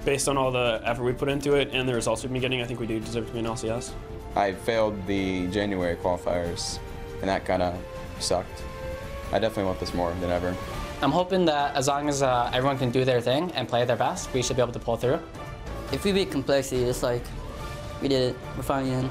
based on all the effort we put into it and the results we've been getting, I think we do deserve to be an LCS. I failed the January qualifiers, and that kind of sucked. I definitely want this more than ever. I'm hoping that as long as everyone can do their thing and play their best, we should be able to pull through. If we beat Complexity, it's like, we did it. We're finally in.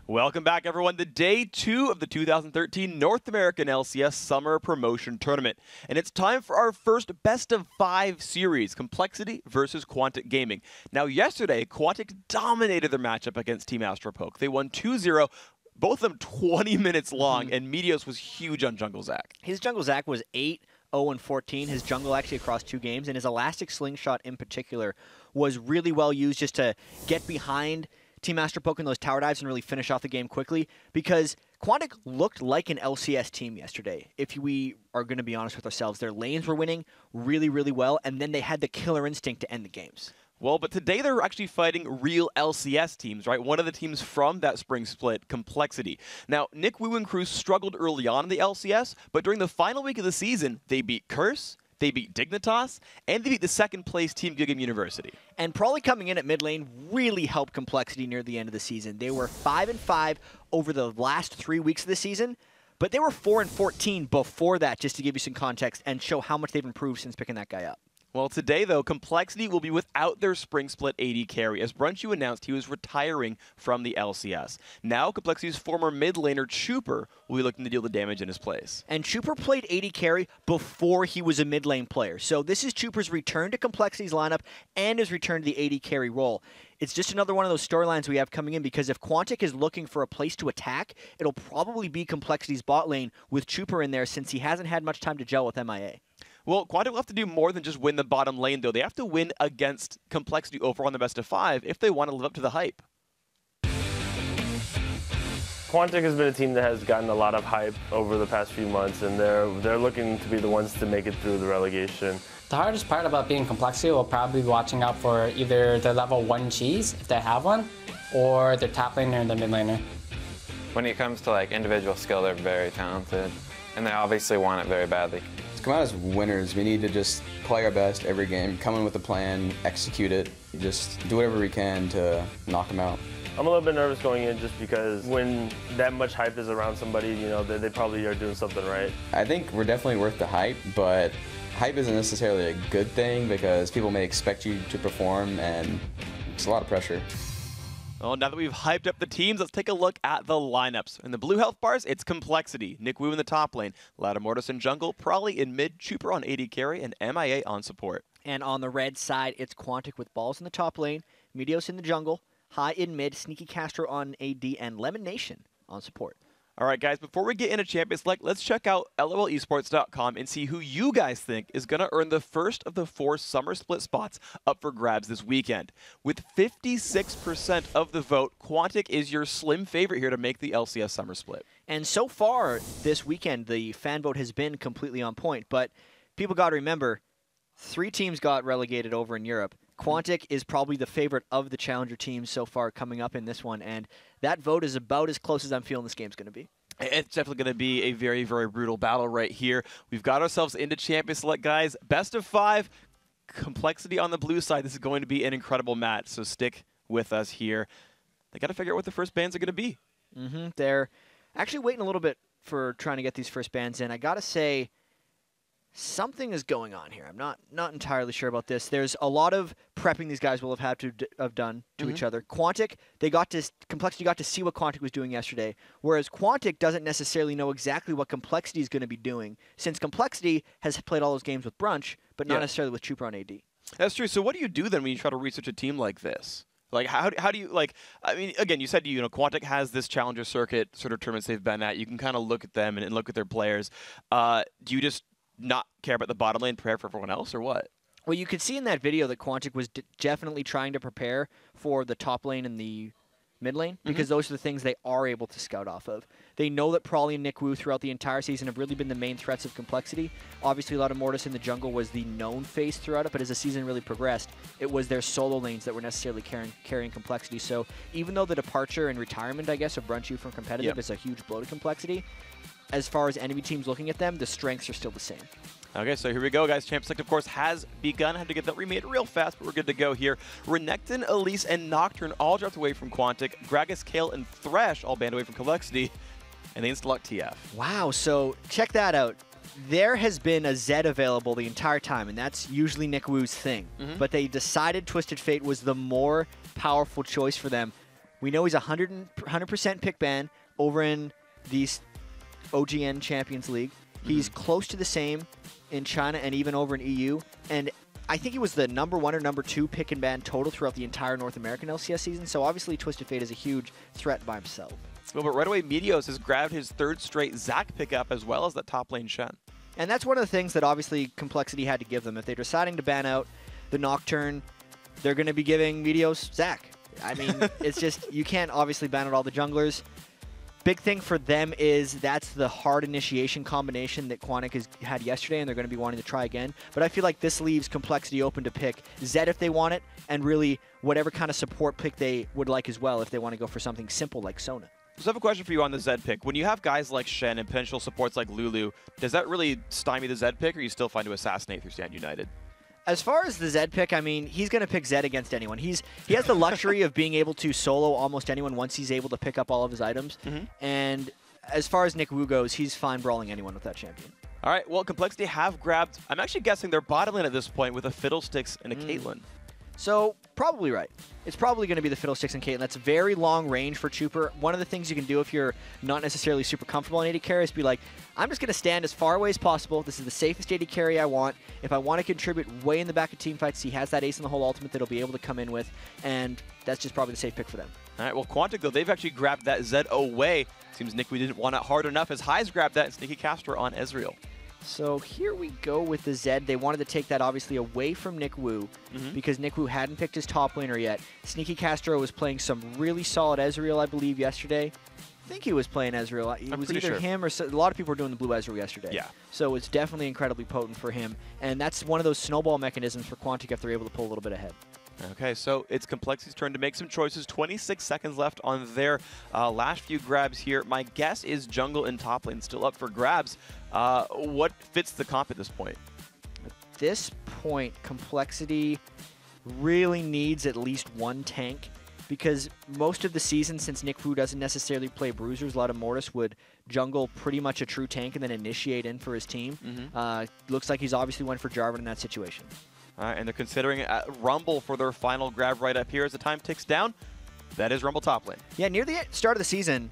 Welcome back, everyone, to Day 2 of the 2013 North American LCS Summer Promotion Tournament. And it's time for our first best-of-5 series, Complexity versus Quantic Gaming. Now, yesterday, Quantic dominated their matchup against Team Astropoke. They won 2-0, both of them 20 minutes long, and Meteos was huge on Jungle Zach. His Jungle Zach was 8-0-14. His jungle actually across 2 games, and his Elastic Slingshot in particular was really well used just to get behind Team Astropoke in those tower dives and really finish off the game quickly, because Quantic looked like an LCS team yesterday. If we are going to be honest with ourselves, their lanes were winning really, really well, and then they had the killer instinct to end the games. Well, but today they're actually fighting real LCS teams, right? One of the teams from that spring split, Complexity. Now, Nick Wu and crew struggled early on in the LCS, but during the final week of the season, they beat Curse, they beat Dignitas, and they beat the second-place team Gigam University. And probably coming in at mid lane really helped Complexity near the end of the season. They were 5-5 over the last 3 weeks of the season, but they were 4-14 before that, just to give you some context and show how much they've improved since picking that guy up. Well, today, though, Complexity will be without their spring split AD carry, as Brunchu announced he was retiring from the LCS. Now, Complexity's former mid laner, Chuper, will be looking to deal the damage in his place. And Chuper played AD carry before he was a mid lane player. So this is Chuper's return to Complexity's lineup and his return to the AD carry role. It's just another one of those storylines we have coming in, because if Quantic is looking for a place to attack, it'll probably be Complexity's bot lane with Chuper in there, since he hasn't had much time to gel with MIA. Well, Quantic will have to do more than just win the bottom lane, though. They have to win against Complexity overall in the best-of-5 if they want to live up to the hype. Quantic has been a team that has gotten a lot of hype over the past few months, and they're looking to be the ones to make it through the relegation. The hardest part about being Complexity will probably be watching out for either their level 1 cheese, if they have one, or their top laner and their mid laner. When it comes to like individual skill, they're very talented, and they obviously want it very badly. To come out as winners, we need to just play our best every game, come in with a plan, execute it, just do whatever we can to knock them out. I'm a little bit nervous going in just because when that much hype is around somebody, you know, they probably are doing something right. I think we're definitely worth the hype, but hype isn't necessarily a good thing because people may expect you to perform, and it's a lot of pressure. Well, now that we've hyped up the teams, let's take a look at the lineups. In the blue health bars, it's Complexity. Nick Wu in the top lane, Ladamortis in jungle, Probably in mid, Chuper on AD carry, and MIA on support. And on the red side, it's Quantic with Balls in the top lane, Meteos in the jungle, High in mid, Sneaky Castro on AD, and Lemon Nation on support. All right, guys, before we get into Champions Select, let's check out LOLesports.com and see who you guys think is going to earn the first of the 4 summer split spots up for grabs this weekend. With 56% of the vote, Quantic is your slim favorite here to make the LCS summer split. And so far this weekend, the fan vote has been completely on point, but people got to remember, 3 teams got relegated over in Europe. Quantic is probably the favorite of the challenger teams so far coming up in this one, and that vote is about as close as I'm feeling this game's going to be. It's definitely going to be a very, very brutal battle right here. We've got ourselves into Champions Select, guys. Best of 5, Complexity on the blue side. This is going to be an incredible match, so stick with us here. They got to figure out what the first bans are going to be. They're actually waiting a little bit for trying to get these first bans in. I got to say, something is going on here. I'm not entirely sure about this. There's a lot of prepping these guys will have had to have done to each other. Quantic, Complexity got to see what Quantic was doing yesterday, whereas Quantic doesn't necessarily know exactly what Complexity is going to be doing, since Complexity has played all those games with Brunch, but not necessarily with Chuper on AD. That's true. So what do you do then when you try to research a team like this? Like, how do you, like, I mean, again, you said, you know, Quantic has this challenger circuit sort of tournaments they've been at. You can kind of look at them and look at their players. Do you just not care about the bottom lane, prepare for everyone else, or what? Well, you could see in that video that Quantic was definitely trying to prepare for the top lane and the mid lane, because those are the things they are able to scout off of. They know that Probably and Nick Wu throughout the entire season have really been the main threats of Complexity. Obviously, Ladamortis in the jungle was the known face throughout it, but as the season really progressed, it was their solo lanes that were necessarily carrying Complexity. So even though the departure and retirement, I guess, of Brunchu from competitive is a huge blow to Complexity, as far as enemy teams looking at them, the strengths are still the same. Okay, so here we go, guys. Champ Select, of course, has begun. I had to get that remade real fast, but we're good to go here. Renekton, Elise, and Nocturne all dropped away from Quantic. Gragas, Kayle, and Thresh all banned away from Complexity. And they insta-lock TF. Wow, so check that out. There has been a Zed available the entire time, and that's usually Nick Wu's thing. But they decided Twisted Fate was the more powerful choice for them. We know he's 100% pick ban over in the OGN Champions League. He's close to the same in China and even over in EU. And I think he was the #1 or #2 pick and ban total throughout the entire North American LCS season. So obviously Twisted Fate is a huge threat by himself. Well, but right away, Meteos has grabbed his 3rd straight Zac pickup as well as that top lane Shen. And that's one of the things that obviously Complexity had to give them. If they're deciding to ban out the Nocturne, they're going to be giving Meteos Zac. I mean, it's just, you can't obviously ban out all the junglers. Big thing for them is that's the hard initiation combination that Quantic has had yesterday, and they're going to be wanting to try again. But I feel like this leaves Complexity open to pick Zed if they want it, and really whatever kind of support pick they would like as well if they want to go for something simple like Sona. So I have a question for you on the Zed pick. When you have guys like Shen and potential supports like Lulu, does that really stymie the Zed pick, or you still find to assassinate through Stand United? As far as the Zed pick, I mean, he's going to pick Zed against anyone. He has the luxury of being able to solo almost anyone once he's able to pick up all of his items. And as far as Nick Wu goes, he's fine brawling anyone with that champion. All right, well, Complexity have grabbed, I'm actually guessing their bottom lane at this point with a Fiddlesticks and a Caitlyn. So, probably right. It's probably going to be the Fiddlesticks and Caitlyn. That's very long range for Chuper. One of the things you can do if you're not necessarily super comfortable in AD carry is be like, I'm just going to stand as far away as possible. This is the safest AD carry I want. If I want to contribute way in the back of team fights, he has that ace in the hole ultimate that he'll be able to come in with, and that's just probably the safe pick for them. All right, well, Quantic, though, they've actually grabbed that Zed away. Seems Nick, we didn't want it hard enough as Highs grabbed that and Sneaky Caster on Ezreal. So here we go with the Zed. They wanted to take that obviously away from Nick Wu because Nick Wu hadn't picked his top laner yet. Sneaky Castro was playing some really solid Ezreal, I believe, yesterday. I think he was playing Ezreal. It was either him or a lot of people were doing the blue Ezreal yesterday. Yeah. So it's definitely incredibly potent for him. And that's one of those snowball mechanisms for Quantic if they're able to pull a little bit ahead. Okay, so it's Complexity's turn to make some choices. 26 seconds left on their last few grabs here. My guess is jungle and top lane still up for grabs. What fits the comp at this point? At this point, Complexity really needs at least one tank because most of the season, since Nick Fu doesn't necessarily play bruisers, a lot of Mortis would jungle pretty much a true tank and then initiate in for his team. Looks like he's obviously went for Jarvan in that situation. And they're considering Rumble for their final grab right up here as the time ticks down. That is Rumble top lane. Yeah, near the start of the season,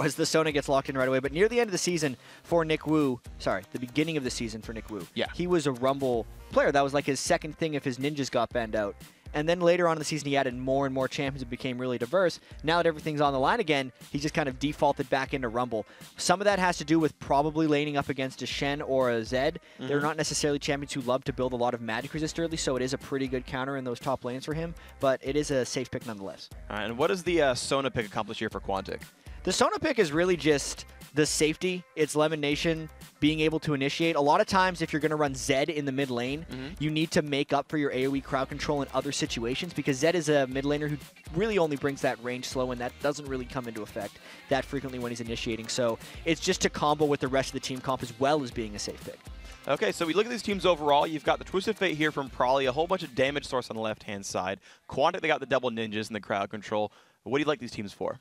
as the Sona gets locked in right away, but near the end of the season for Nick Wu, sorry, the beginning of the season for Nick Wu, he was a Rumble player. That was like his second thing if his ninjas got banned out. And then later on in the season, he added more and more champions and became really diverse. Now that everything's on the line again, he just kind of defaulted back into Rumble. Some of that has to do with probably laning up against a Shen or a Zed. They're not necessarily champions who love to build a lot of magic resist early, so it is a pretty good counter in those top lanes for him, but it is a safe pick nonetheless. All right, and what does the Sona pick accomplish here for Quantic? The Sona pick is really just the safety. It's Lemon Nation being able to initiate. A lot of times, if you're going to run Zed in the mid lane, you need to make up for your AoE crowd control in other situations because Zed is a mid laner who really only brings that range slow, and that doesn't really come into effect that frequently when he's initiating. So it's just to combo with the rest of the team comp as well as being a safe pick. Okay, so we look at these teams overall. You've got the Twisted Fate here from Prolly, a whole bunch of damage source on the left-hand side. Quantic, they got the double ninjas and the crowd control. What do you like these teams for?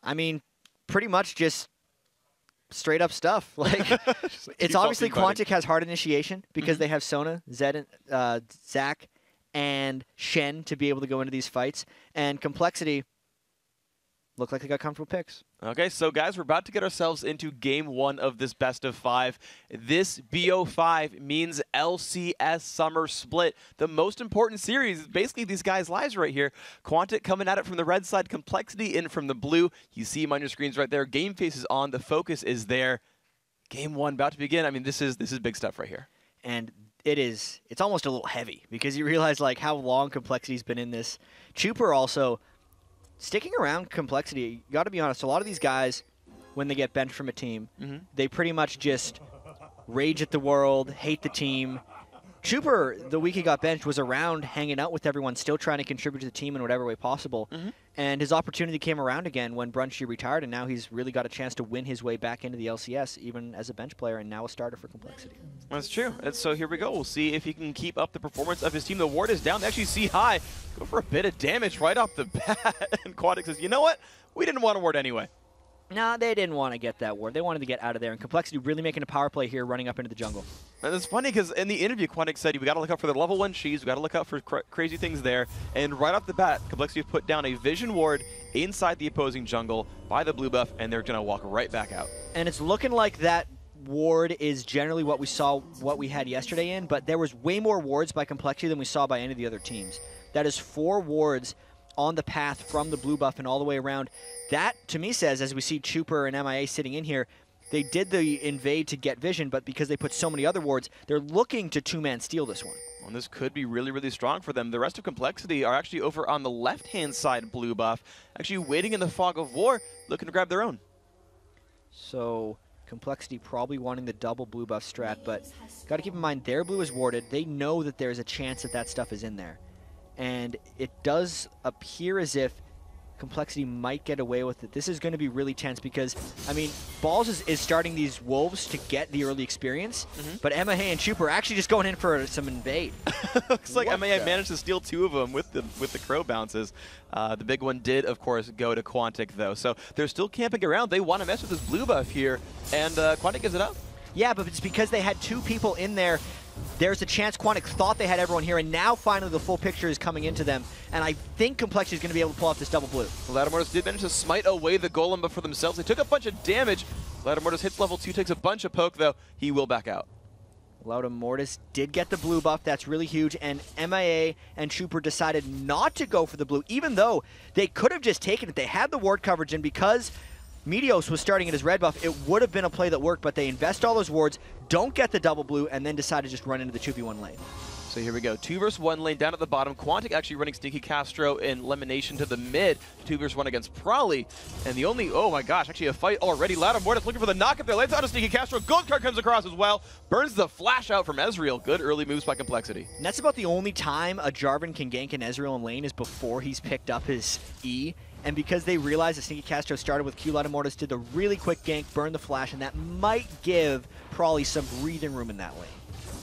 I mean, pretty much just straight up stuff. Like, it's obviously Quantic has hard initiation because they have Sona, Zed, and, Zac, and Shen to be able to go into these fights. And Complexity look like they got comfortable picks. Okay, so guys, we're about to get ourselves into Game 1 of this best of 5. This BO5 means LCS Summer Split, the most important series. Basically, these guys' lives right here. Quantic coming at it from the red side, Complexity in from the blue. You see them on your screens right there. Game face is on. The focus is there. Game 1 about to begin. I mean, this is big stuff right here. And it's almost a little heavy because you realize like how long Complexity's been in this. Chuper also sticking around Complexity, you got to be honest, a lot of these guys, when they get benched from a team, they pretty much just rage at the world, hate the team. Chuper, the week he got benched, was around hanging out with everyone, still trying to contribute to the team in whatever way possible. And his opportunity came around again when Brunchy retired, and now he's really got a chance to win his way back into the LCS, even as a bench player, and now a starter for Complexity. That's true. And so here we go. We'll see if he can keep up the performance of his team. The ward is down. They actually see high. Go for a bit of damage right off the bat. And Quantic says, you know what? We didn't want a ward anyway. No, they didn't want to get that ward. They wanted to get out of there. And Complexity really making a power play here, running up into the jungle. And it's funny because in the interview, Quantic said, we got to look out for the level 1 cheese. We got to look out for crazy things there. And right off the bat, Complexity put down a vision ward inside the opposing jungle by the blue buff, and they're going to walk right back out. And it's looking like that ward is generally what we had yesterday in, but there was way more wards by Complexity than we saw by any of the other teams. That is 4 wards on the path from the blue buff and all the way around. That, to me, says, as we see Chuper and MIA sitting in here, they did the invade to get vision, but because they put so many other wards, they're looking to 2-man steal this one. And this could be really, really strong for them. The rest of Complexity are actually over on the left-hand side blue buff, actually waiting in the fog of war, looking to grab their own. So Complexity probably wanting the double blue buff strat, but got to keep in mind their blue is warded. They know that there's a chance that that stuff is in there. And it does appear as if Complexity might get away with it. This is going to be really tense because, I mean, Balls is starting these Wolves to get the early experience, but MIA and Chuper are actually just going in for some invade. Looks like MIA managed to steal 2 of them with the crow bounces. The big one did, of course, go to Quantic, though. So they're still camping around. They want to mess with this blue buff here, and Quantic gives it up. Yeah, but it's because they had 2 people in there. There's a chance Quantic thought they had everyone here, and now finally the full picture is coming into them, and I think Complexity is going to be able to pull off this double blue. Lattimortis did manage to smite away the golem, but for themselves, they took a bunch of damage. Lattimortis hits level 2, takes a bunch of poke, though. He will back out. Lattimortis did get the blue buff. That's really huge, and MIA and Chuper decided not to go for the blue, even though they could have just taken it. They had the ward coverage, and because Meteos was starting at his red buff, it would have been a play that worked, but they invest all those wards, don't get the double blue, and then decide to just run into the 2v1 lane. So here we go, 2 versus 1 lane down at the bottom. Quantic actually running Stinky Castro in elimination to the mid. 2 versus 1 against Prolly. And the only, oh my gosh, actually a fight already. Lattimortis looking for the knock up there. Lays out a Stinky Castro. Gold card comes across as well. Burns the flash out from Ezreal. Good early moves by Complexity. And that's about the only time a Jarvan can gank an Ezreal in lane is before he's picked up his E. And because they realized that Stinky Castro started with Q, Lattimortis did the really quick gank, burn the flash, and that might give Prolly some breathing room in that lane.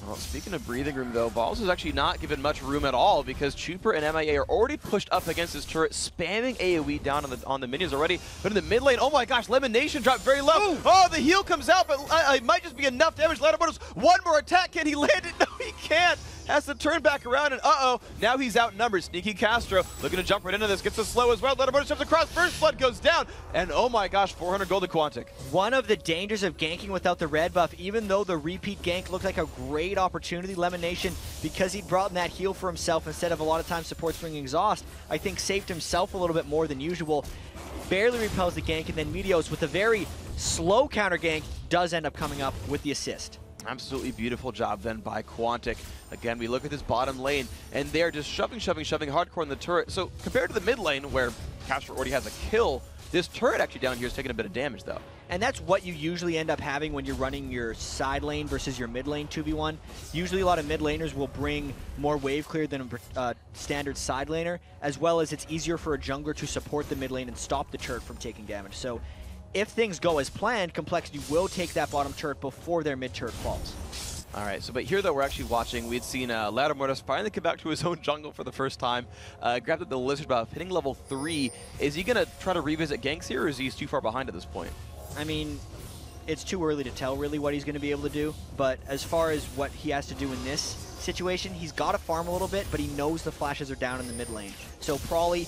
Well, speaking of breathing room, though, Balls is actually not given much room at all because Chuper and MIA are already pushed up against his turret, spamming AoE down on the minions already. But in the mid lane, oh my gosh, Elimination dropped very low. Ooh. Oh, the heal comes out, but it might just be enough damage. Lattimortis, one more attack. Can he land it? No, he can't. Has to turn back around, and uh-oh, now he's outnumbered. Sneaky Castro looking to jump right into this, gets the slow as well. Lattimortis jumps across, first blood goes down, and oh my gosh, 400 gold to Quantic. One of the dangers of ganking without the red buff, even though the repeat gank looked like a great opportunity, Lemonation, because he'd brought in that heal for himself instead of a lot of times supports bringing exhaust, I think saved himself a little bit more than usual. Barely repels the gank, and then Meteos with a very slow counter gank does end up coming up with the assist. Absolutely beautiful job then by Quantic. Again, we look at this bottom lane, and they're just shoving hardcore in the turret. So compared to the mid lane, where Castro already has a kill, this turret actually down here is taking a bit of damage, though. And that's what you usually end up having when you're running your side lane versus your mid lane 2v1. Usually a lot of mid laners will bring more wave clear than a standard side laner, as well as it's easier for a jungler to support the mid lane and stop the turret from taking damage. So if things go as planned, Complexity will take that bottom turret before their mid turret falls. All right, so but here though we're actually watching, we'd seen Lattimortis finally come back to his own jungle for the first time, grabbed at the Lizard buff, hitting level 3. Is he gonna try to revisit ganks here, or is he too far behind at this point? I mean, it's too early to tell really what he's gonna be able to do, but as far as what he has to do in this situation, he's gotta farm a little bit, but he knows the flashes are down in the mid lane. So Prolly,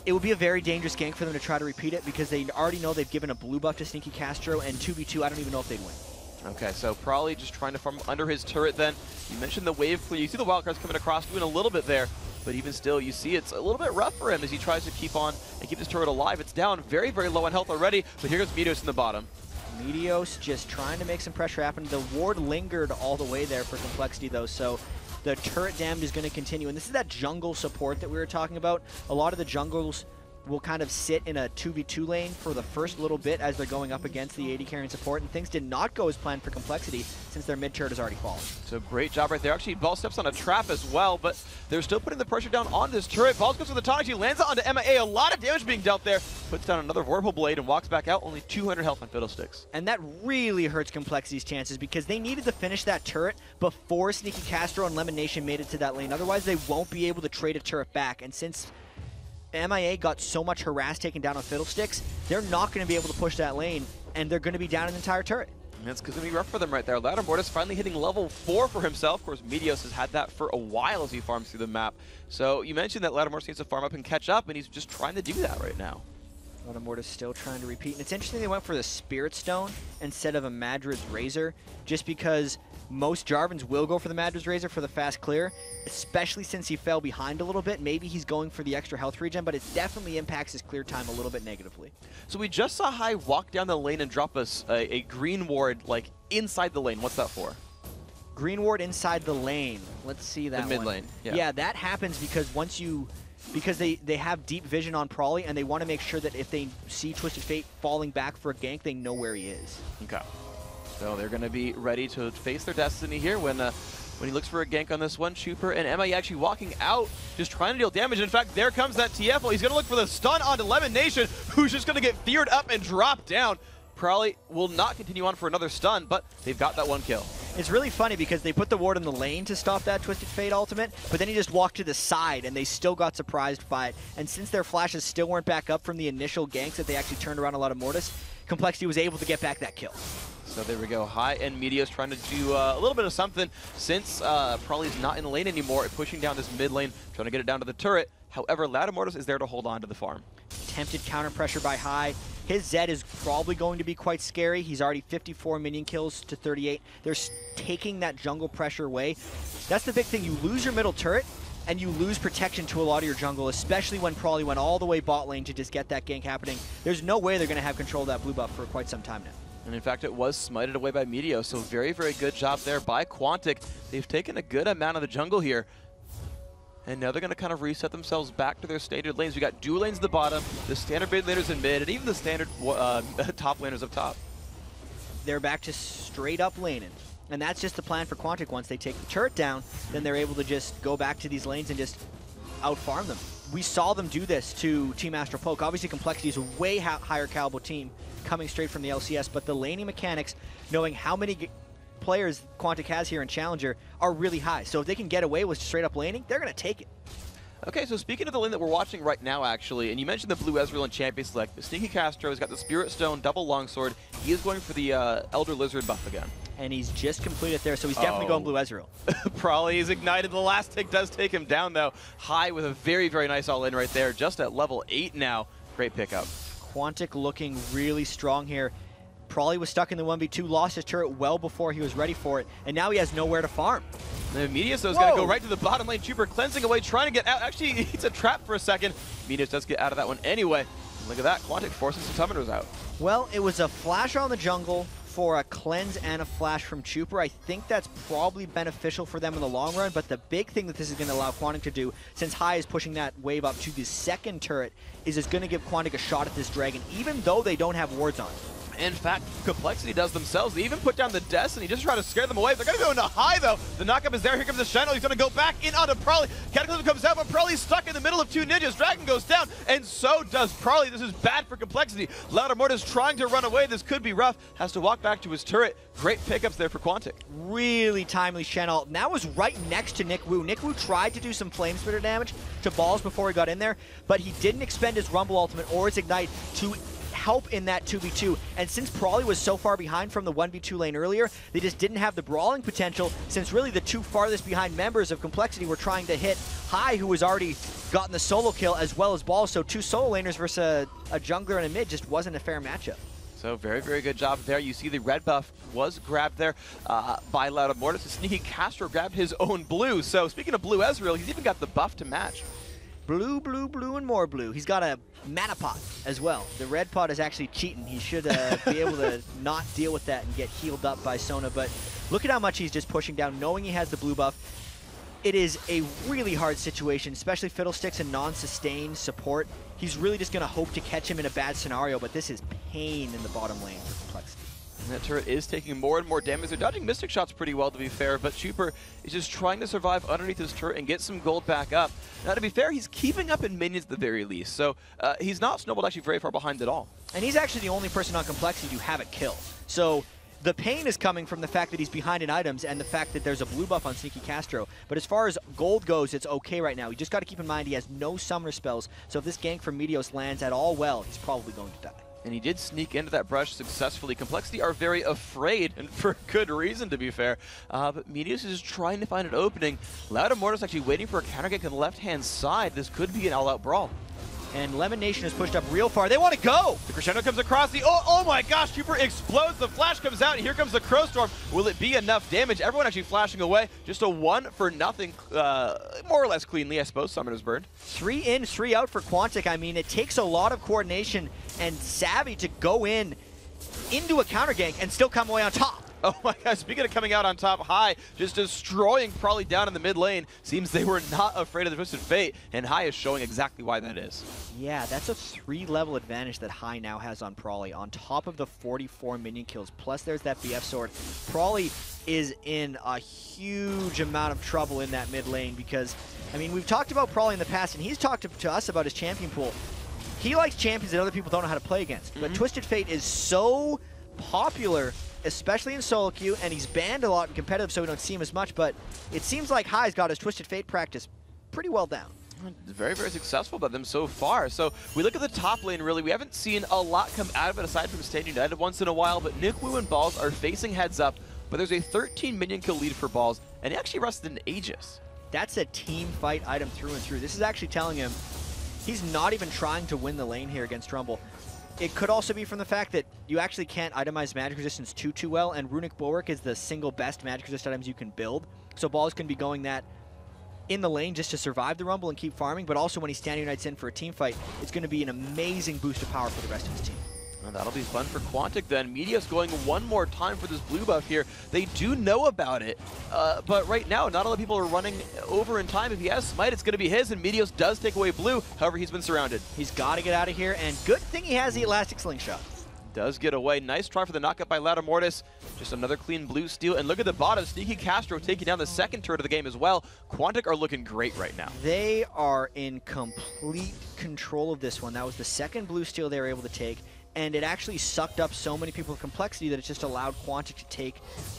it would be a very dangerous gank for them to try to repeat it because they already know they've given a blue buff to Sneaky Castro, and 2v2, I don't even know if they'd win. Okay, so Prolly just trying to farm under his turret then. You mentioned the wave clear. You see the wildcards coming across, doing a little bit there, but even still, you see it's a little bit rough for him as he tries to keep on and keep his turret alive. It's down very, very low on health already, but here goes Meteos in the bottom. Meteos just trying to make some pressure happen. The ward lingered all the way there for Complexity, though, so the turret damage is going to continue. And this is that jungle support that we were talking about. A lot of the jungles will kind of sit in a 2v2 lane for the first little bit as they're going up against the AD carrying support, and things did not go as planned for Complexity since their mid turret has already fallen. So great job right there. Actually, Ball steps on a trap as well, but they're still putting the pressure down on this turret. Balls goes for the taunt, he lands it onto MIA. A lot of damage being dealt there. Puts down another Vorpal Blade and walks back out. Only 200 health on Fiddlesticks. And that really hurts Complexity's chances because they needed to finish that turret before Sneaky Castro and Lemon Nation made it to that lane. Otherwise, they won't be able to trade a turret back. And since MIA got so much harass taken down on Fiddlesticks, they're not going to be able to push that lane, and they're going to be down an entire turret. And that's going to be rough for them right there. Ladder Mortis finally hitting level 4 for himself. Of course, Meteos has had that for a while as he farms through the map. So you mentioned that Ladder Mortis needs to farm up and catch up, and he's just trying to do that right now. Mortis still trying to repeat. And it's interesting they went for the Spirit Stone instead of a Madrid's Razor, just because most Jarvans will go for the Madrid's Razor for the fast clear, especially since he fell behind a little bit. Maybe he's going for the extra health regen, but it definitely impacts his clear time a little bit negatively. So we just saw Hai walk down the lane and drop us a green ward like inside the lane. What's that for? Green ward inside the lane. Let's see that The mid one. lane. Yeah, that happens because because they have deep vision on Prawley, and they want to make sure that if they see Twisted Fate falling back for a gank, they know where he is. Okay. So they're going to be ready to face their destiny here when he looks for a gank on this one. Chuper and MIA actually walking out, just trying to deal damage. In fact, there comes that TFL. He's going to look for the stun onto Lemon Nation, who's just going to get feared up and drop down. Probably will not continue on for another stun, but they've got that one kill. It's really funny because they put the ward in the lane to stop that Twisted Fate ultimate, but then he just walked to the side and they still got surprised by it. And since their flashes still weren't back up from the initial ganks that they actually turned around a lot of Mortis, Complexity was able to get back that kill. So there we go. Hai and Meteos trying to do a little bit of something since Prawley's not in the lane anymore, pushing down this mid lane, trying to get it down to the turret. However, Ladamortis is there to hold on to the farm. Attempted counter pressure by Hai. His Zed is probably going to be quite scary. He's already 54 minion kills to 38. They're taking that jungle pressure away. That's the big thing. You lose your middle turret, and you lose protection to a lot of your jungle, especially when Prawley went all the way bot lane to just get that gank happening. There's no way they're going to have control of that blue buff for quite some time now. And in fact, it was smited away by Meteos, so very, very good job there by Quantic. They've taken a good amount of the jungle here. And now they're going to kind of reset themselves back to their standard lanes. We got dual lanes at the bottom, the standard mid laners in mid, and even the standard top laners up top. They're back to straight up laning. And that's just the plan for Quantic. Once they take the turret down, then they're able to just go back to these lanes and just out-farm them. We saw them do this to Team Astral Poke. Obviously, Complexity is a way higher caliber team coming straight from the LCS, but the laning mechanics, knowing how many players Quantic has here in Challenger, are really high. So if they can get away with straight up laning, they're going to take it. Okay, so speaking of the lane that we're watching right now, actually, and you mentioned the blue Ezreal and Champion Select, Sneaky Castro has got the Spirit Stone, double longsword. He is going for the Elder Lizard buff again. And he's just completed there, so he's definitely going blue Ezreal. Probably is ignited. The last tick does take him down, though. Hai with a very, very nice all-in right there, just at level 8 now. Great pickup. Quantic looking really strong here. Prawley was stuck in the 1v2, lost his turret well before he was ready for it, and now he has nowhere to farm. The Meteos, though, is going to go right to the bottom lane. Chuper cleansing away, trying to get out. Actually, it's a trap for a second. Meteos does get out of that one anyway. Look at that. Quantic forcing some summoners out. Well, it was a flash on the jungle for a cleanse and a flash from Chuper. I think that's probably beneficial for them in the long run, but the big thing that this is going to allow Quantic to do, since Hai is pushing that wave up to the second turret, is it's going to give Quantic a shot at this dragon, even though they don't have wards on. In fact, Complexity does themselves. They even put down the Destiny, just try to scare them away. They're going to go into Hai, though. The knockup is there. Here comes the Shadow. He's going to go back in onto Prawley. Cataclysm comes out, but Prawley's stuck in the middle of two ninjas. Dragon goes down, and so does Prawley. This is bad for Complexity. Loudermort is trying to run away. This could be rough. Has to walk back to his turret. Great pickups there for Quantic. Really timely Shen ult. And that was right next to Nick Wu. Nick Wu tried to do some Flame Spitter damage to Balls before he got in there, but he didn't expend his Rumble ultimate or his Ignite to help in that 2v2, and since Prawley was so far behind from the 1v2 lane earlier, they just didn't have the brawling potential, since really the two farthest behind members of Complexity were trying to hit Hai, who was already gotten the solo kill, as well as Balls, so two solo laners versus a jungler and a mid just wasn't a fair matchup. So very, very good job there. You see the red buff was grabbed there by Loudermort. Sneaky Castro grabbed his own blue. So speaking of blue Ezreal, he's even got the buff to match. Blue, blue, blue, and more blue. He's got a mana pot as well. The red pot is actually cheating. He should be able to not deal with that and get healed up by Sona. But look at how much he's just pushing down, knowing he has the blue buff. it is a really hard situation, especially Fiddlesticks and non-sustained support. He's really just going to hope to catch him in a bad scenario, but this is pain in the bottom lane for Complexity. And that turret is taking more and more damage. They're dodging Mystic shots pretty well, to be fair, but Chuper is just trying to survive underneath his turret and get some gold back up. Now, to be fair, he's keeping up in minions at the very least, so he's not snowballed actually very far behind at all. And he's actually the only person on Complexity to have it kill. So the pain is coming from the fact that he's behind in items and the fact that there's a blue buff on Sneaky Castro. But as far as gold goes, it's okay right now. You just got to keep in mind he has no summer spells, so if this gank from Meteos lands at all well, he's probably going to die. And he did sneak into that brush successfully. Complexity are very afraid, and for good reason, to be fair. But Meteos is just trying to find an opening. Loudamortis actually waiting for a counter gank on the left-hand side. This could be an all-out brawl. And Lemon Nation has pushed up real far. They want to go! The crescendo comes across the... Oh my gosh, Chuper explodes. The flash comes out, and here comes the Crow Storm. Will it be enough damage? Everyone actually flashing away. Just a 1-for-0, more or less cleanly, I suppose. Summoner's Burn. 3 in, 3 out for Quantic. I mean, it takes a lot of coordination and savvy to go into a counter gank and still come away on top. Oh my gosh, speaking of coming out on top, High just destroying Probably down in the mid lane. Seems they were not afraid of the Twisted Fate, and High is showing exactly why that is. Yeah, that's a 3-level advantage that High now has on Probably, on top of the 44 minion kills, plus there's that BF sword. Probably is in a huge amount of trouble in that mid lane because, I mean, we've talked about Probably in the past, and he's talked to us about his champion pool. He likes champions that other people don't know how to play against, but Twisted Fate is so popular, especially in solo queue, and he's banned a lot in competitive, so we don't see him as much, but it seems like High's got his Twisted Fate practice pretty well down. Very, very successful by them so far. So we look at the top lane, really, we haven't seen a lot come out of it aside from Stand United once in a while, but Nikwu and Balls are facing heads up, but there's a 13 minion kill lead for Balls, and he actually rusted an Aegis. That's a team fight item through and through. This is actually telling him he's not even trying to win the lane here against Rumble. It could also be from the fact that you actually can't itemize magic resistance too well, and Runic Bulwark is the single best magic resist items you can build. So Balls can be going that in the lane just to survive the Rumble and keep farming, but also when he Stand Unites in for a team fight, it's going to be an amazing boost of power for the rest of his team. Well, that'll be fun for Quantic then. Meteos going one more time for this blue buff here. They do know about it, but right now, not a lot of people are running over in time. If he has Smite, it's going to be his, and Meteos does take away blue. However, he's been surrounded. He's got to get out of here, and good thing he has the Elastic Slingshot. Does get away. Nice try for the knockup by Loudamortis. Just another clean blue steal. And look at the bottom. Sneaky Castro taking down the second turret of the game as well. Quantic are looking great right now. They are in complete control of this one. That was the second blue steal they were able to take, and it actually sucked up so many people with Complexity that it just allowed Quantic to take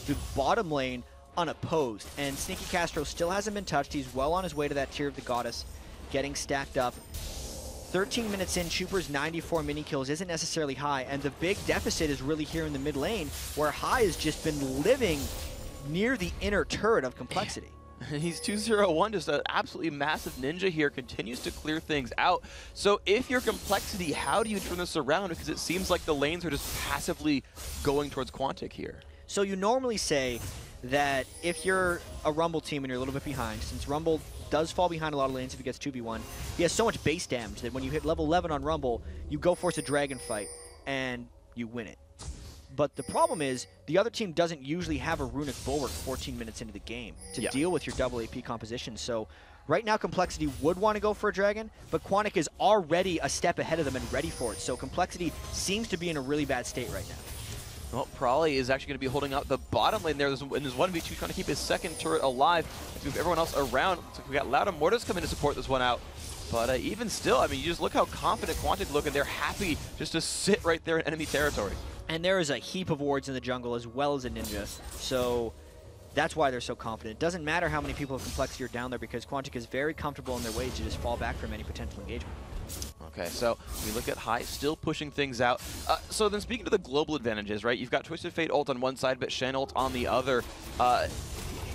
the bottom lane unopposed. And Sneaky Castro still hasn't been touched. He's well on his way to that tier of the Goddess, getting stacked up. 13 minutes in, Chuper's 94 mini kills isn't necessarily high, and the big deficit is really here in the mid lane, where High has just been living near the inner turret of Complexity. He's 2-0-1, just an absolutely massive ninja here, continues to clear things out. So if you're Complexity, how do you turn this around? Because it seems like the lanes are just passively going towards Quantic here. So you normally say that if you're a Rumble team and you're a little bit behind, since Rumble does fall behind a lot of lanes if he gets 2v1, he has so much base damage that when you hit level 11 on Rumble, you go force a dragon fight and you win it. But the problem is, the other team doesn't usually have a Runic Bulwark 14 minutes into the game to deal with your double AP composition. So right now, Complexity would want to go for a dragon, but Quantic is already a step ahead of them and ready for it. So Complexity seems to be in a really bad state right now. Well, Probably is actually going to be holding out the bottom lane there in his 1v2, trying to keep his second turret alive and move everyone else around. Looks like we got Loudamortis coming to support this one out. But even still, I mean, you just look how confident Quantic look, and they're happy just to sit right there in enemy territory. And there is a heap of wards in the jungle as well as a ninja, so that's why they're so confident. It doesn't matter how many people of Complexity are down there, because Quantic is very comfortable in their ways to just fall back from any potential engagement. Okay, so we look at High still pushing things out. So then speaking to the global advantages, right? You've got Twisted Fate ult on one side, but Shen ult on the other.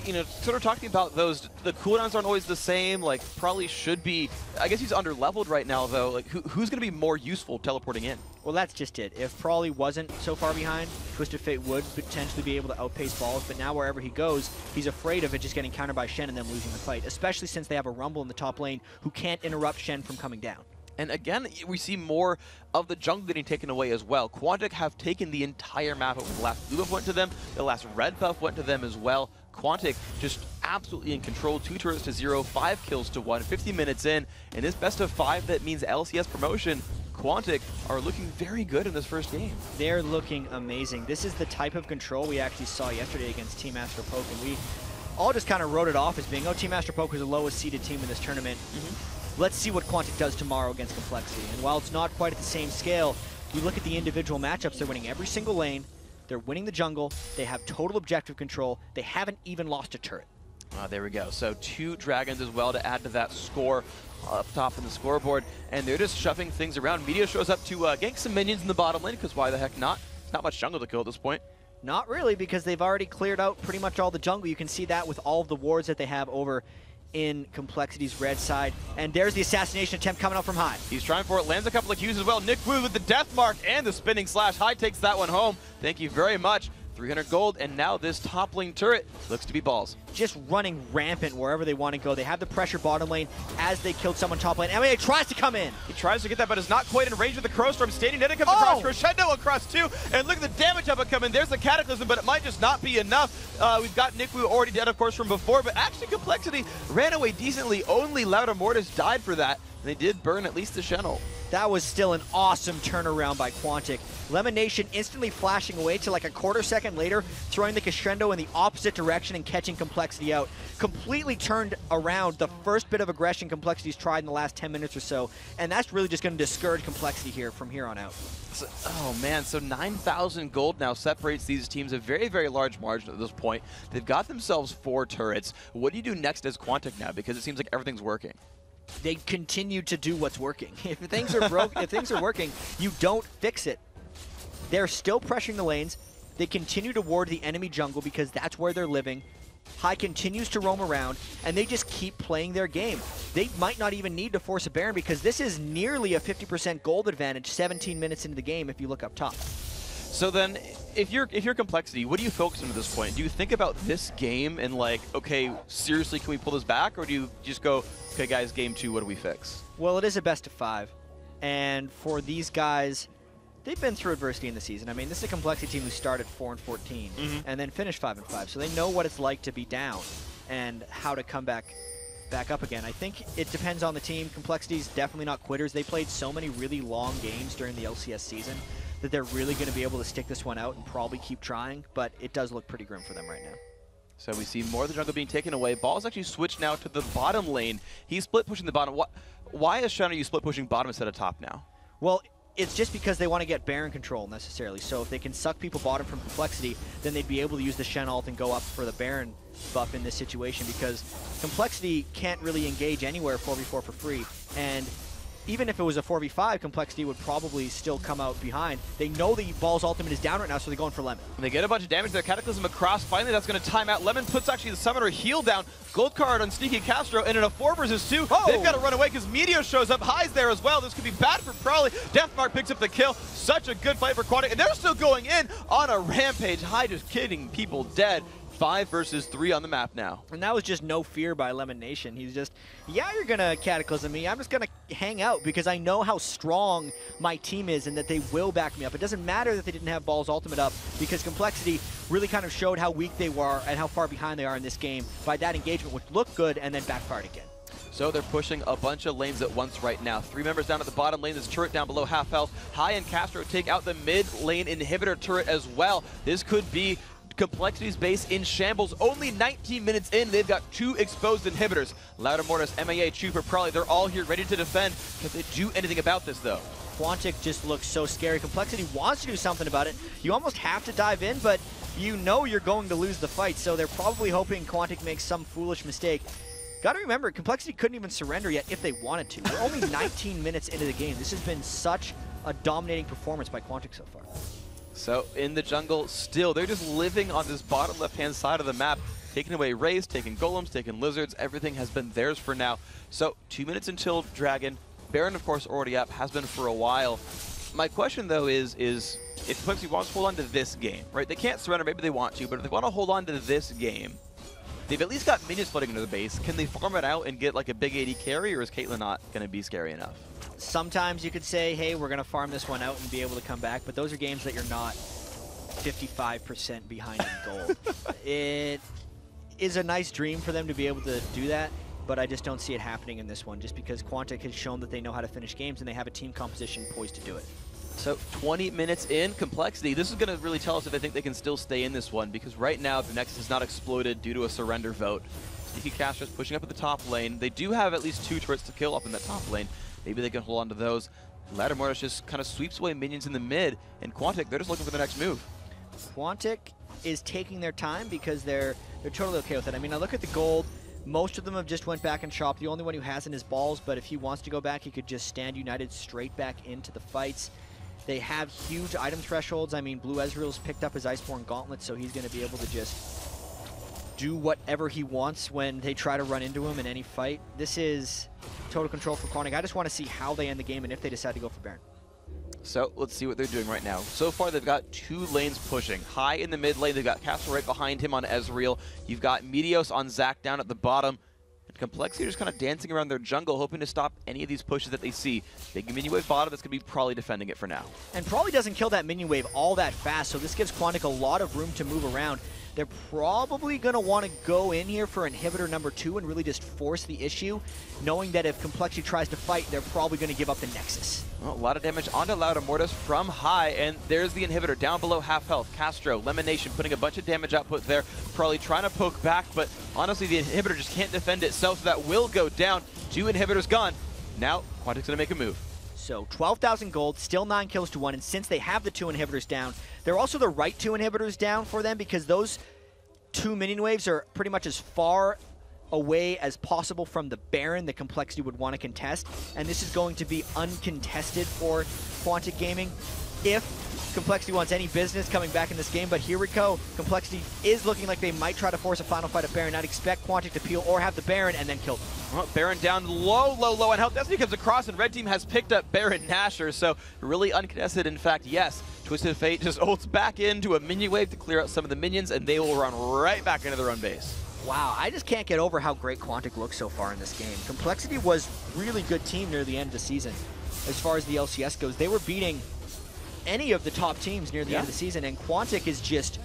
You know, sort of talking about those, the cooldowns aren't always the same. Like, probably should be, I guess he's under-leveled right now, though. Like, who's going to be more useful teleporting in? Well, that's just it. If Probably wasn't so far behind, Twisted Fate would potentially be able to outpace Balls, but now wherever he goes, he's afraid of it just getting countered by Shen and then losing the fight, especially since they have a Rumble in the top lane who can't interrupt Shen from coming down. And again, we see more of the jungle getting taken away as well. Quantic have taken the entire map. The last blue buff went to them, the last red buff went to them as well. Quantic just absolutely in control. 2 turrets to 0, 5 kills to 1, 50 minutes in. And this best of 5, that means LCS promotion, Quantic are looking very good in this first game. They're looking amazing. This is the type of control we actually saw yesterday against Team Astro Poke, and we all just kind of wrote it off as being, oh, Team Astro Poke was the lowest seeded team in this tournament. Let's see what Quantic does tomorrow against Complexity. And while it's not quite at the same scale, you look at the individual matchups, they're winning every single lane, they're winning the jungle, they have total objective control, they haven't even lost a turret. There we go. So 2 dragons as well to add to that score up top in the scoreboard. And they're just shoving things around. Media shows up to gank some minions in the bottom lane, because why the heck not? It's not much jungle to kill at this point. Not really, because they've already cleared out pretty much all the jungle. You can see that with all of the wards that they have over in Complexity's red side. And there's the assassination attempt coming out from High. He's trying for it, lands a couple of Qs as well. Nick Wu with the death mark and the spinning slash. High takes that one home. Thank you very much. 300 gold, and now this toppling turret looks to be balls. Just running rampant wherever they want to go. They have the pressure bottom lane as they killed someone top lane. MIA tries to come in. He tries to get that, but is not quite in range of the Crow Storm. Standing Netta comes across, Crescendo across 2, and look at the damage up and coming. There's the Cataclysm, but it might just not be enough. We've got Nick Wu already dead, of course, from before, but actually Complexity ran away decently. Only Louder Mortis died for that. They did burn at least the Shenel. That was still an awesome turnaround by Quantic. Lemon Nation instantly flashing away to like a quarter second later, throwing the crescendo in the opposite direction and catching Complexity out. Completely turned around the first bit of aggression Complexity's tried in the last 10 minutes or so, and that's really just going to discourage Complexity here from here on out. So, oh man, so 9,000 gold now separates these teams, a very, very large margin at this point. They've got themselves 4 turrets. What do you do next as Quantic now? Because it seems like everything's working. They continue to do what's working. If things are broke, if things are working, you don't fix it. They're still pressuring the lanes. They continue to ward the enemy jungle because that's where they're living. High continues to roam around, and they just keep playing their game. They might not even need to force a Baron because this is nearly a 50% gold advantage 17 minutes into the game if you look up top. So then, if you're Complexity, what do you focus on at this point? Do you think about this game and like, okay, seriously, can we pull this back? Or do you just go, okay, guys, game 2, what do we fix? Well, it is a best of 5. And for these guys, they've been through adversity in the season. I mean, this is a Complexity team who started 4-14 and then finished 5-5. So they know what it's like to be down and how to come back up again. I think it depends on the team. Complexity's definitely not quitters. They played so many really long games during the LCS season that they're really going to be able to stick this one out and probably keep trying, but it does look pretty grim for them right now. So we see more of the jungle being taken away. Ball's actually switched now to the bottom lane. He's split pushing the bottom. Why is Shen, are you split pushing bottom instead of top now? Well, it's just because they want to get Baron control necessarily. So if they can suck people bottom from Complexity, then they'd be able to use the Shen ult and go up for the Baron buff in this situation, because Complexity can't really engage anywhere 4v4 for free. And even if it was a 4v5, Complexity would probably still come out behind. They know the Ball's ultimate is down right now, so they're going for Lemon. And they get a bunch of damage. Their Cataclysm across. Finally, that's going to time out. Lemon puts actually the Summoner heal down. Gold card on Sneaky Castro, and in a 4 versus 2, they've got to run away because Meteor shows up. High's there as well. This could be bad for Prowley. Deathmark picks up the kill. Such a good fight for Quantic, and they're still going in on a rampage. High just kidding people dead. 5 versus 3 on the map now. And that was just no fear by Lemon Nation. He's just, yeah, you're going to Cataclysm me. I'm just going to hang out because I know how strong my team is and that they will back me up. It doesn't matter that they didn't have Ball's ultimate up because Complexity really kind of showed how weak they were and how far behind they are in this game by that engagement, which looked good and then backfired again. So they're pushing a bunch of lanes at once right now. 3 members down at the bottom lane. This turret down below half health. High and Castro take out the mid lane inhibitor turret as well. This could be Complexity's base in shambles. Only 19 minutes in, they've got 2 exposed inhibitors. Louder Mortis, MAA, Chuper, Prowley, they're all here ready to defend. Can they do anything about this, though? Quantic just looks so scary. Complexity wants to do something about it. You almost have to dive in, but you know you're going to lose the fight, so they're probably hoping Quantic makes some foolish mistake. Got to remember, Complexity couldn't even surrender yet if they wanted to. We're only 19 minutes into the game. This has been such a dominating performance by Quantic so far. So in the jungle, still, they're just living on this bottom left-hand side of the map, taking away Rays, taking Golems, taking Lizards. Everything has been theirs for now. So 2 minutes until Dragon. Baron, of course, already up, has been for a while. My question, though, is if Complexity wants to hold on to this game, right? They can't surrender, maybe they want to, but if they want to hold on to this game, they've at least got minions flooding into the base. Can they farm it out and get like a big AD carry, or is Caitlyn not going to be scary enough? Sometimes you could say, hey, we're going to farm this one out and be able to come back, but those are games that you're not 55% behind in gold. is a nice dream for them to be able to do that, but I just don't see it happening in this one, just because Quantic has shown that they know how to finish games and they have a team composition poised to do it. So 20 minutes in, Complexity, this is going to really tell us if they think they can still stay in this one, because right now the Nexus has not exploded due to a surrender vote. Sneaky Castra's pushing up at the top lane. They do have at least 2 turrets to kill up in that top lane. Maybe they can hold on to those. Ladder Mortis just kind of sweeps away minions in the mid, and Quantic, they're just looking for the next move. Quantic is taking their time because they're totally okay with it. I mean, I look at the gold. Most of them have just went back and shopped. The only one who hasn't is Balls, but if he wants to go back, he could just stand United straight back into the fights. They have huge item thresholds. I mean, Blue Ezreal's picked up his Iceborne Gauntlet, so he's going to be able to just do whatever he wants when they try to run into him in any fight. This is total control for Quantic. I just want to see how they end the game and if they decide to go for Baron. So let's see what they're doing right now. So far, they've got 2 lanes pushing. High in the mid lane, they've got Castle right behind him on Ezreal. You've got Meteos on Zac down at the bottom. And Complexity are just kind of dancing around their jungle, hoping to stop any of these pushes that they see. Big minion wave bottom that's going to be probably defending it for now. And probably doesn't kill that minion wave all that fast, so this gives Quantic a lot of room to move around. They're probably going to want to go in here for inhibitor number 2 and really just force the issue, knowing that if Complexity tries to fight, they're probably going to give up the Nexus. Well, a lot of damage onto Louda Mortis from high, and there's the inhibitor down below half health. Castro, Lemonation putting a bunch of damage output there, probably trying to poke back, but honestly the inhibitor just can't defend itself, so that will go down. 2 inhibitors gone. Now Quantic's going to make a move. So 12,000 gold, still 9 kills to 1, and since they have the 2 inhibitors down, they're also the right 2 inhibitors down for them, because those 2 minion waves are pretty much as far away as possible from the Baron that Complexity would want to contest, and this is going to be uncontested for Quantic Gaming if Complexity wants any business coming back in this game. But here we go. Complexity is looking like they might try to force a final fight at Baron. I'd expect Quantic to peel or have the Baron and then kill them. Well, Baron down low on health. Destiny comes across, and Red Team has picked up Baron Nashor, so really uncontested. In fact, yes, Twisted Fate just ults back into a minion wave to clear out some of the minions, and they will run right back into their own base. Wow, I just can't get over how great Quantic looks so far in this game. Complexity was really good team near the end of the season. As far as the LCS goes, they were beating any of the top teams near the end of the season, and Quantic is just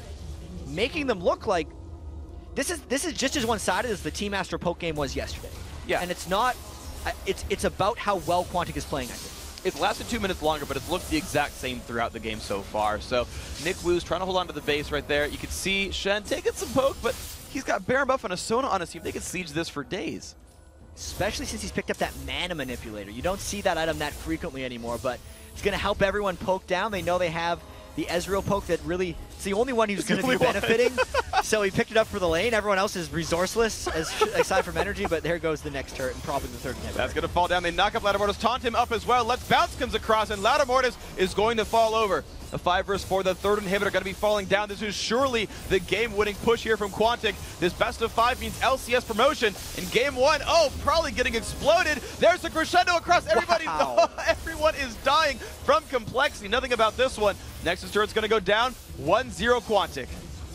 making them look like this is just as one-sided as the Team Astro Poke game was yesterday. Yeah. And it's not, it's about how well Quantic is playing, I think. It's lasted 2 minutes longer, but it's looked the exact same throughout the game so far. So Nick Wu's trying to hold on to the base right there. You can see Shen taking some poke, but he's got Baron buff and a Sona on his team. They can siege this for days. Especially since he's picked up that Mana Manipulator. You don't see that item that frequently anymore, but it's going to help everyone poke down. They know they have the Ezreal poke that really, it's the only one who's going to be benefiting. So he picked it up for the lane. Everyone else is resourceless aside from energy, but there goes the next turret and probably the 3rd inhibitor. That's going to fall down. They knock up Louda Mortis, taunt him up as well. Let's Bounce comes across, and Louda Mortis is going to fall over. A 5 versus 4, the 3rd inhibitor going to be falling down. This is surely the game-winning push here from Quantic. This best of 5 means LCS promotion in Game 1. Oh, probably getting exploded. There's a crescendo across everybody. Wow. Everyone is dying from Complexity. Nothing about this one. Nexus turret's going to go down. 1-0 Quantic.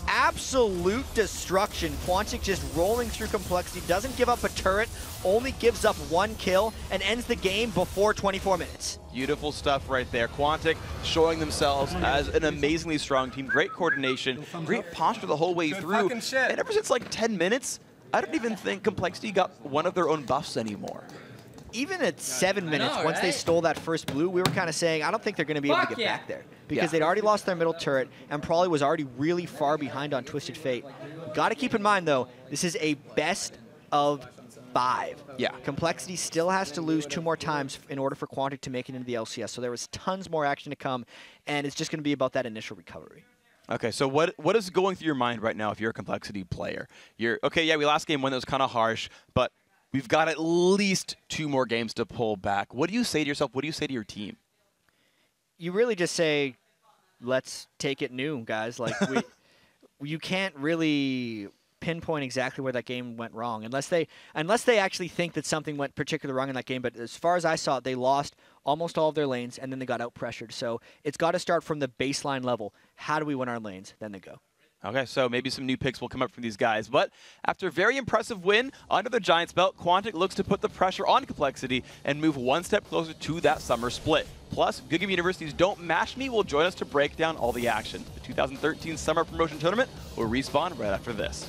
Absolute destruction. Quantic just rolling through Complexity, doesn't give up a turret, only gives up 1 kill, and ends the game before 24 minutes. Beautiful stuff right there. Quantic showing themselves as an amazingly strong team. Great coordination, great posture the whole way through. And ever since like 10 minutes, I don't even think Complexity got one of their own buffs anymore. Even at 7 minutes, once they stole that first blue, we were kind of saying, I don't think they're going to be able to get back there. Because they'd already lost their middle turret and probably was already really far behind on Twisted Fate. Got to keep in mind, though, this is a best of 5. Yeah. Complexity still has to lose 2 more times in order for Quantic to make it into the LCS. So there was tons more action to come, and it's just going to be about that initial recovery. Okay, so what is going through your mind right now if you're a Complexity player? Okay, yeah, we lost Game 1, that was kind of harsh, but we've got at least 2 more games to pull back. What do you say to yourself? What do you say to your team? You really just say, let's take it new, guys. Like, you can't really pinpoint exactly where that game went wrong unless they actually think that something went particularly wrong in that game. But as far as I saw it, they lost almost all of their lanes, and then they got out-pressured. So it's got to start from the baseline level. How do we win our lanes? Then they go. Okay, so maybe some new picks will come up from these guys. But after a very impressive win under the Giants belt, Quantic looks to put the pressure on Complexity and move 1 step closer to that summer split. Plus, Good Game University's Don't Mash Me will join us to break down all the action. The 2013 Summer Promotion Tournament will respawn right after this.